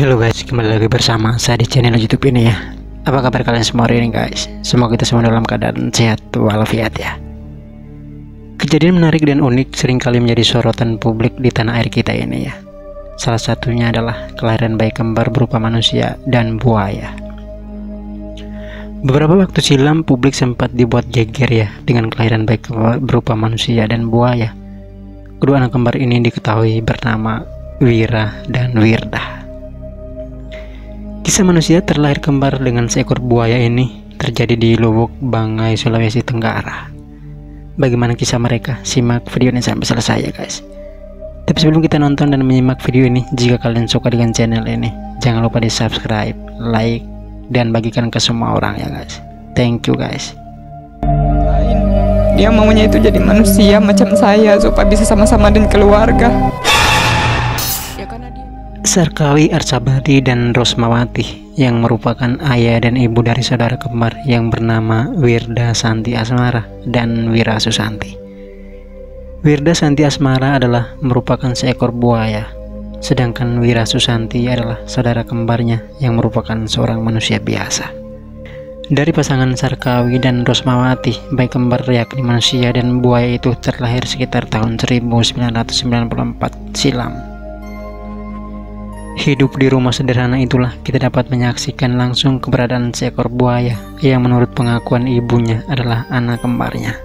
Halo guys, kembali lagi bersama saya di channel YouTube ini ya. Apa kabar kalian semua hari ini guys? Semoga kita semua dalam keadaan sehat walafiat ya. Kejadian menarik dan unik seringkali menjadi sorotan publik di tanah air kita ini ya. Salah satunya adalah kelahiran bayi kembar berupa manusia dan buaya. Beberapa waktu silam publik sempat dibuat geger ya dengan kelahiran bayi kembar berupa manusia dan buaya. Kedua anak kembar ini diketahui bernama Wira dan Wirdah. Kisah manusia terlahir kembar dengan seekor buaya ini terjadi di Lubuk Banggai, Sulawesi Tenggara. Bagaimana kisah mereka? Simak video ini sampai selesai ya guys. Tapi sebelum kita nonton dan menyimak video ini, jika kalian suka dengan channel ini, jangan lupa di subscribe, like, dan bagikan ke semua orang ya guys. Thank you guys. Dia maunya itu jadi manusia macam saya supaya bisa sama-sama dan keluarga. Sarkawi Arsabadi dan Rosmawati yang merupakan ayah dan ibu dari saudara kembar yang bernama Wirda Santi Asmara dan Wira Susanti. Wirda Santi Asmara adalah merupakan seekor buaya, sedangkan Wira Susanti adalah saudara kembarnya yang merupakan seorang manusia biasa. Dari pasangan Sarkawi dan Rosmawati, bayi kembar yakni manusia dan buaya itu terlahir sekitar tahun 1994 silam. Hidup di rumah sederhana itulah kita dapat menyaksikan langsung keberadaan seekor buaya yang menurut pengakuan ibunya adalah anak kembarnya.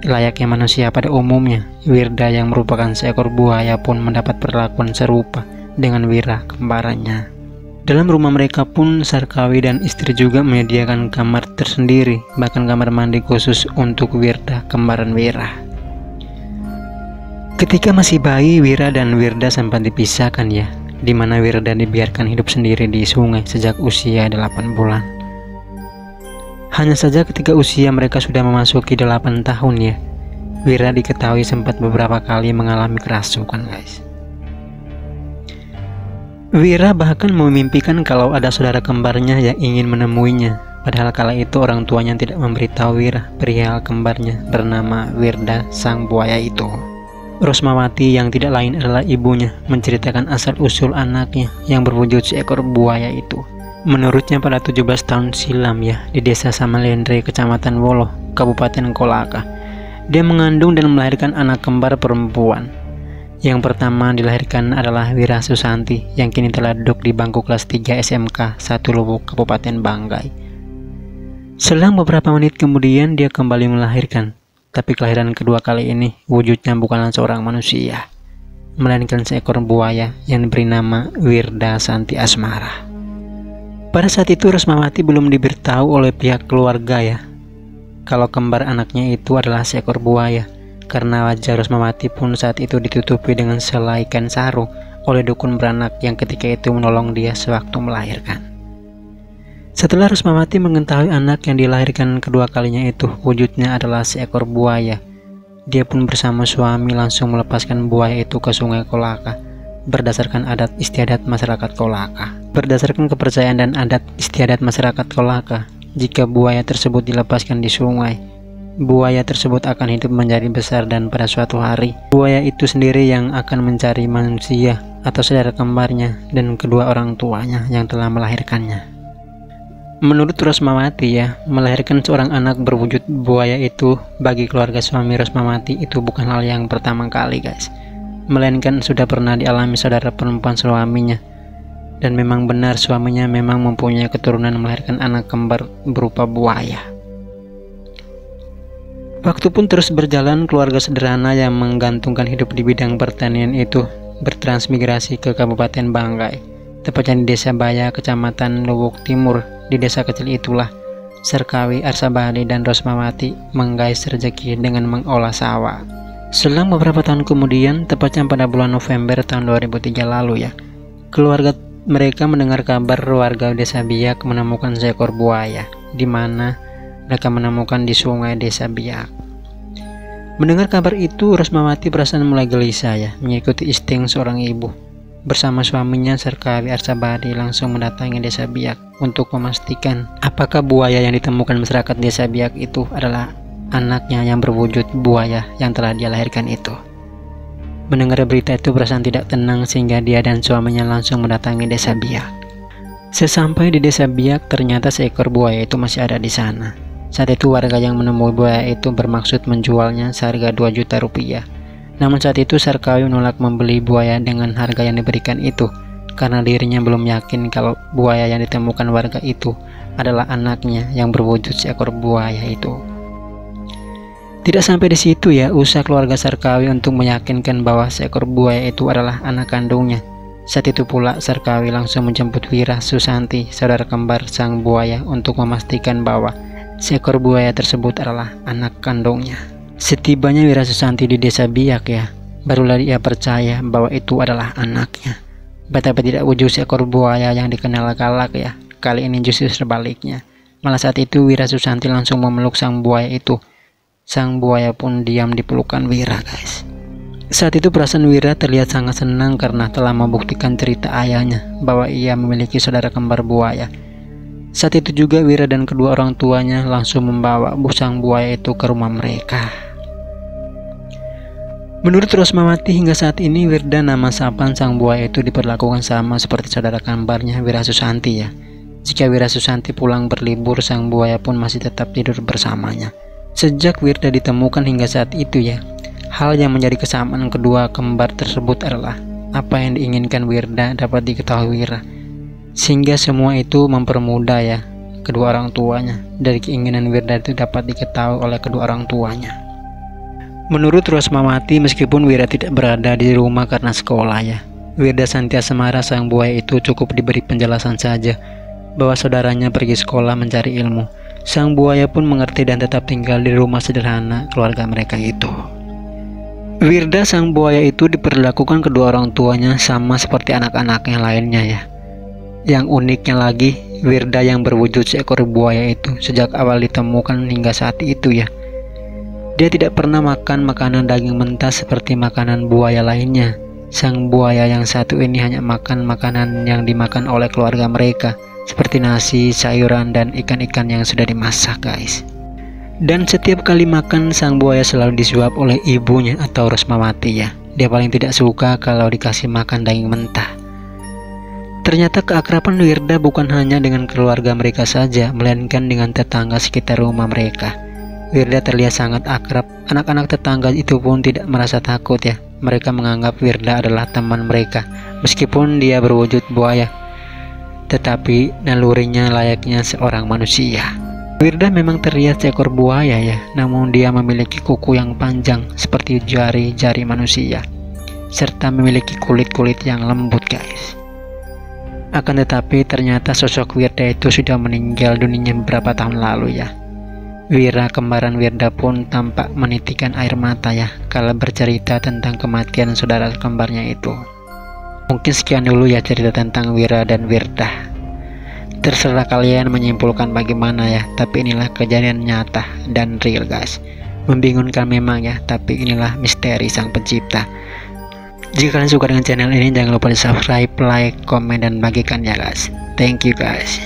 Layaknya manusia pada umumnya, Wirda yang merupakan seekor buaya pun mendapat perlakuan serupa dengan Wira kembarannya. Dalam rumah mereka pun Sarkawi dan istri juga menyediakan kamar tersendiri, bahkan kamar mandi khusus untuk Wirda kembaran Wira. Ketika masih bayi, Wira dan Wirda sempat dipisahkan ya, di mana Wirda dibiarkan hidup sendiri di sungai sejak usia 8 bulan. Hanya saja ketika usia mereka sudah memasuki 8 tahun ya, Wira diketahui sempat beberapa kali mengalami kerasukan guys. Wira bahkan memimpikan kalau ada saudara kembarnya yang ingin menemuinya, padahal kala itu orang tuanya tidak memberitahu Wira perihal kembarnya bernama Wirda sang buaya itu. Rosmawati yang tidak lain adalah ibunya menceritakan asal-usul anaknya yang berwujud seekor buaya itu. Menurutnya pada 17 tahun silam ya, di desa Samalendre, Kecamatan Woloh, Kabupaten Kolaka, dia mengandung dan melahirkan anak kembar perempuan. Yang pertama dilahirkan adalah Wira Susanti yang kini telah duduk di bangku kelas 3 SMK 1 Lubuk, Kabupaten Banggai. Selang beberapa menit kemudian dia kembali melahirkan. Tapi kelahiran kedua kali ini wujudnya bukanlah seorang manusia, melainkan seekor buaya yang diberi nama Wirda Santi Asmara. Pada saat itu Rosmawati belum diberitahu oleh pihak keluarga ya, kalau kembar anaknya itu adalah seekor buaya, karena wajah Rosmawati pun saat itu ditutupi dengan selai kain sarung oleh dukun beranak yang ketika itu menolong dia sewaktu melahirkan. Setelah Rosmawati mengetahui anak yang dilahirkan kedua kalinya itu wujudnya adalah seekor buaya, dia pun bersama suami langsung melepaskan buaya itu ke sungai Kolaka berdasarkan adat istiadat masyarakat Kolaka. Berdasarkan kepercayaan dan adat istiadat masyarakat Kolaka, jika buaya tersebut dilepaskan di sungai, buaya tersebut akan hidup menjadi besar dan pada suatu hari, buaya itu sendiri yang akan mencari manusia atau saudara kembarnya dan kedua orang tuanya yang telah melahirkannya. Menurut Rosmawati ya, melahirkan seorang anak berwujud buaya itu bagi keluarga suami Rosmawati itu bukan hal yang pertama kali guys, melainkan sudah pernah dialami saudara perempuan suaminya, dan memang benar suaminya memang mempunyai keturunan melahirkan anak kembar berupa buaya. Waktu pun terus berjalan, keluarga sederhana yang menggantungkan hidup di bidang pertanian itu bertransmigrasi ke Kabupaten Banggai, tepatnya di Desa Baya, Kecamatan Lubuk Timur. Di desa kecil itulah Sarkawi Arsabadi dan Rosmawati menggais rezeki dengan mengolah sawah. Selang beberapa tahun kemudian, tepatnya pada bulan November tahun 2003 lalu ya, keluarga mereka mendengar kabar warga Desa Biak menemukan seekor buaya, di mana mereka menemukan di sungai Desa Biak. Mendengar kabar itu, Rosmawati perasaan mulai gelisah ya, mengikuti insting seorang ibu. Bersama suaminya Sarkawi Arsabadi langsung mendatangi Desa Biak untuk memastikan apakah buaya yang ditemukan masyarakat Desa Biak itu adalah anaknya yang berwujud buaya yang telah dia lahirkan itu. Mendengar berita itu perasaan tidak tenang sehingga dia dan suaminya langsung mendatangi desa Biak. Sesampai di desa Biak, ternyata seekor buaya itu masih ada di sana. Saat itu warga yang menemui buaya itu bermaksud menjualnya seharga 2 juta rupiah. Namun saat itu Sarkawi menolak membeli buaya dengan harga yang diberikan itu, karena dirinya belum yakin kalau buaya yang ditemukan warga itu adalah anaknya yang berwujud seekor buaya itu. Tidak sampai di situ ya, usaha keluarga Sarkawi untuk meyakinkan bahwa seekor buaya itu adalah anak kandungnya. Saat itu pula Sarkawi langsung menjemput Wira Susanti, saudara kembar sang buaya, untuk memastikan bahwa seekor buaya tersebut adalah anak kandungnya. Setibanya Wira Susanti di desa Biak ya, barulah ia percaya bahwa itu adalah anaknya. Betapa tidak wujud seekor buaya yang dikenal galak ya, kali ini justru sebaliknya. Malah saat itu Wira Susanti langsung memeluk sang buaya itu. Sang buaya pun diam di pelukan Wira, guys. Saat itu perasaan Wira terlihat sangat senang karena telah membuktikan cerita ayahnya bahwa ia memiliki saudara kembar buaya. Saat itu juga Wira dan kedua orang tuanya langsung membawa sang buaya itu ke rumah mereka. Menurut Rosmawati, hingga saat ini Wirda nama sapaan sang buaya itu diperlakukan sama seperti saudara kembarnya Wira Susanti ya. Jika Wira Susanti pulang berlibur, sang buaya pun masih tetap tidur bersamanya. Sejak Wirda ditemukan hingga saat itu ya, hal yang menjadi kesamaan kedua kembar tersebut adalah apa yang diinginkan Wirda dapat diketahui Wira, sehingga semua itu mempermudah ya kedua orang tuanya. Dari keinginan Wirda itu dapat diketahui oleh kedua orang tuanya. Menurut Rosmawati, meskipun Wira tidak berada di rumah karena sekolah ya, Wirda senantiasa marah sang buaya itu cukup diberi penjelasan saja bahwa saudaranya pergi sekolah mencari ilmu. Sang buaya pun mengerti dan tetap tinggal di rumah sederhana keluarga mereka itu. Wirda sang buaya itu diperlakukan kedua orang tuanya sama seperti anak-anaknya lainnya ya. Yang uniknya lagi, Wirda yang berwujud seekor buaya itu sejak awal ditemukan hingga saat itu ya, dia tidak pernah makan makanan daging mentah seperti makanan buaya lainnya. Sang buaya yang satu ini hanya makan makanan yang dimakan oleh keluarga mereka, seperti nasi, sayuran, dan ikan-ikan yang sudah dimasak, guys. Dan setiap kali makan, sang buaya selalu disuap oleh ibunya atau Rosmawati ya. Dia paling tidak suka kalau dikasih makan daging mentah. Ternyata keakraban Wirda bukan hanya dengan keluarga mereka saja, melainkan dengan tetangga sekitar rumah mereka. Wirda terlihat sangat akrab. Anak-anak tetangga itu pun tidak merasa takut ya. Mereka menganggap Wirda adalah teman mereka, meskipun dia berwujud buaya, tetapi nalurinya layaknya seorang manusia. Wirda memang terlihat seekor buaya ya, namun dia memiliki kuku yang panjang seperti jari-jari manusia, serta memiliki kulit-kulit yang lembut, guys. Akan tetapi ternyata sosok Wirda itu sudah meninggal dunia beberapa tahun lalu ya. Wira kembaran Wirda pun tampak menitikan air mata ya kala bercerita tentang kematian saudara kembarnya itu. Mungkin sekian dulu ya cerita tentang Wira dan Wirda. Terserah kalian menyimpulkan bagaimana ya, tapi inilah kejadian nyata dan real, guys. Membingungkan memang ya, tapi inilah misteri sang pencipta. Jika kalian suka dengan channel ini, jangan lupa di subscribe, like, komen, dan bagikan ya, guys. Thank you, guys.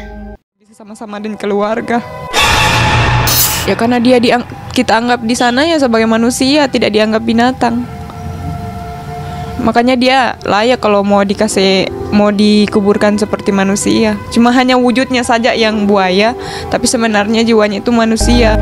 Bisa sama-sama dan keluarga. Ya karena kita anggap di sana ya sebagai manusia, tidak dianggap binatang. Makanya dia layak kalau mau dikuburkan seperti manusia. Cuma hanya wujudnya saja yang buaya, tapi sebenarnya jiwanya itu manusia.